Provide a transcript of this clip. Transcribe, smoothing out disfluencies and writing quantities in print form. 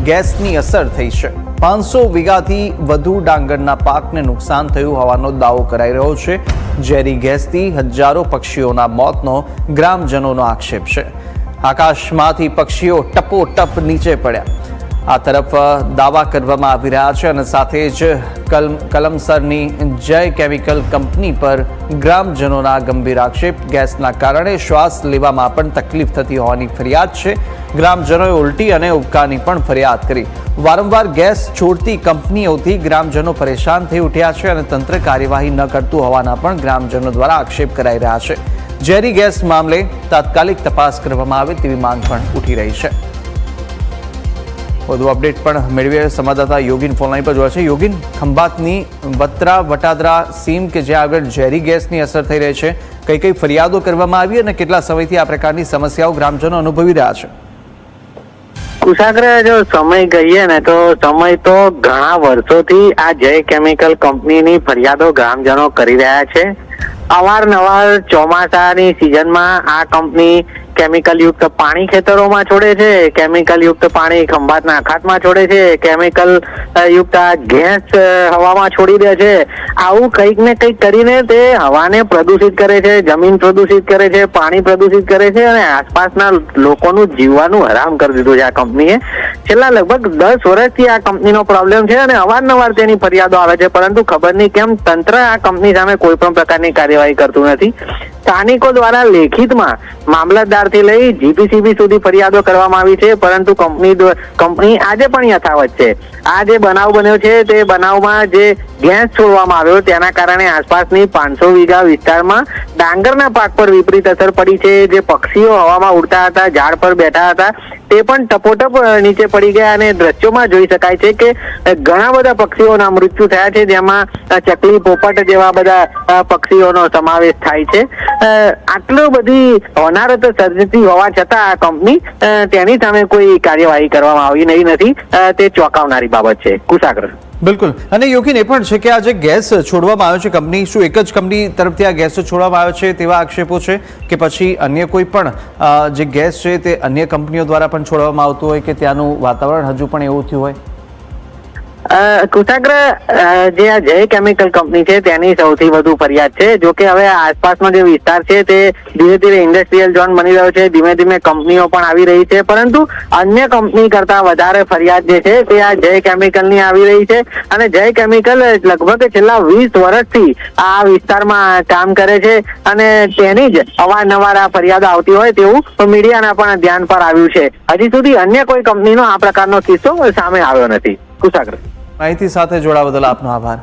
ગેસની અસર થઈ છે। 500 વીઘાથી વધુ ડાંગરના પાકને નુકસાન થયું હોવાનો દાવો કરાઈ રહ્યો છે। ઝેરી ગેસથી હજારો પક્ષીઓના મોતનો ગ્રામજનોનો આક્ષેપ છે। આકાશમાંથી પક્ષીઓ ટપોટપ નીચે પડ્યા આ તરફ દાવા કરવામાં આવી રહ્યા છે અને સાથે જ કલમસરની જય કેમિકલ કંપની પર ગ્રામજનોના ગંભીર આક્ષેપ। ગેસના કારણે શ્વાસ લેવામાં પણ તકલીફ થતી હોવાની ફરિયાદ છે। ગ્રામજનોએ ઉલટી અને ઉબકાની પણ ફરિયાદ કરી। વારંવાર ગેસ છોડતી કંપનીઓથી ગ્રામજનો પરેશાન થઈ ઉઠ્યા છે અને તંત્ર કાર્યવાહી ન કરતું હોવાના પણ ગ્રામજનો દ્વારા આક્ષેપ કરાઈ રહ્યા છે। ઝેરી ગેસ મામલે તાત્કાલિક તપાસ કરવામાં આવે તેવી માંગ પણ ઉઠી રહી છે। વધુ અપડેટ પણ મેળવીએ સંવાદદાતા યોગીન ફોનલાઈન પર જોયા છે। યોગીન, ખંભાતની વત્રા વટાદરા સીમ કે જ્યાં આગળ ઝેરી ગેસની અસર થઈ રહી છે, કઈ કઈ ફરિયાદો કરવામાં આવી અને કેટલા સમયથી આ પ્રકારની સમસ્યાઓ ગ્રામજનો અનુભવી રહ્યા છે? કુશાગ્ર, જો સમય કહીએ ને તો સમય તો ઘણા વર્ષોથી આ જય કેમિકલ કંપનીની ફરિયાદો ગ્રામજનો કરી રહ્યા છે। અવારનવાર ચોમાસાની સિઝનમાં આ કંપની કેમિકલ યુક્ત પાણી ખેતરોમાં છોડે છે, કેમિકલ યુક્ત પાણી ખંભાતના અખાતમાં છોડે છે, કેમિકલ યુક્ત ગેસ હવામાં છોડી દે છે। આવું કંઈક ને કંઈક કરીને તે હવાને પ્રદૂષિત કરે છે, જમીન પ્રદૂષિત કરે છે, પાણી પ્રદૂષિત કરે છે અને આસપાસના લોકોનું જીવવાનું હરામ કરી દીધું છે આ કંપનીએ। છેલ્લા લગભગ 10 વર્ષથી આ કંપનીનો પ્રોબ્લેમ છે અને અવારનવાર તેની ફરિયાદો આવે છે, પરંતુ ખબર નહીં કેમ તંત્ર આ કંપની સામે કોઈ પણ પ્રકારની કાર્યવાહી કરતું નથી। સ્થાનિકો દ્વારા લેખિતમાં મામલતદારથી લઈ જીપીસીબી સુધી ફરિયાદો કરવામાં આવી છે, પરંતુ કંપની આજે પણ યથાવત છે। આ જે બનાવ બન્યો છે તે બનાવમાં જે ગેસ છોડવામાં આવ્યો તેના કારણે આસપાસની 500 વીઘા વિસ્તારમાં ડાંગરના પાક પર વિપરીત અસર પડી છે। જે પક્ષીઓ હવામાં ઉડતા હતા, ઝાડ પર બેઠા હતા, તે પણ ટપોટપ નીચે પડી ગયા અને દ્રશ્યોમાં જોઈ શકાય છે કે ઘણા બધા પક્ષીઓના મૃત્યુ થયા છે, જેમાં ચકલી, પોપટ જેવા બધા પક્ષીઓનો સમાવેશ થાય છે। આટલું બધી હોનારત સર્જતી હોવા છતાં આ કંપની તેની સામે કોઈ કાર્યવાહી કરવામાં આવી નહીં નથી, તે ચોંકાવનારી બાબત છે। કુશાગ્ર, બિલકુલ। અને યોગીન, એ પણ છે કે આ જે ગેસ છોડવામાં આવ્યો છે કંપની, શું એક જ કંપની તરફથી આ ગેસ છોડવામાં આવ્યો છે તેવા આક્ષેપો છે કે પછી અન્ય કોઈ પણ જે ગેસ છે તે અન્ય કંપનીઓ દ્વારા પણ છોડવામાં આવતું હોય કે ત્યાંનું વાતાવરણ હજુ પણ એવું થયું હોય? કુશાગ્ર, જે આ જય કેમિકલ કંપની છે તેની સૌથી વધુ ફરિયાદ છે। જો કે હવે આસપાસનો જે વિસ્તાર છે તે ધીરે ધીરે ઇન્ડસ્ટ્રીયલ ઝોન બની રહ્યો છે, ધીમે ધીમે કંપનીઓ પણ આવી રહી છે, પરંતુ અન્ય કંપની કરતા વધારે ફરિયાદ જે છે તે આ જય કેમિકલની આવી રહી છે। અને જય કેમિકલ લગભગ છેલ્લા 20 વર્ષથી આ વિસ્તારમાં કામ કરે છે અને તેની જ અવારનવાર આ ફરિયાદો આવતી હોય તેવું મીડિયાના પણ ધ્યાન પર આવ્યું છે। હજી સુધી અન્ય કોઈ કંપનીનો આ પ્રકારનો કિસ્સો સામે આવ્યો નથી। કુશાગ્ર, માહિતી સાથે જોડાવા બદલ આપનો આભાર।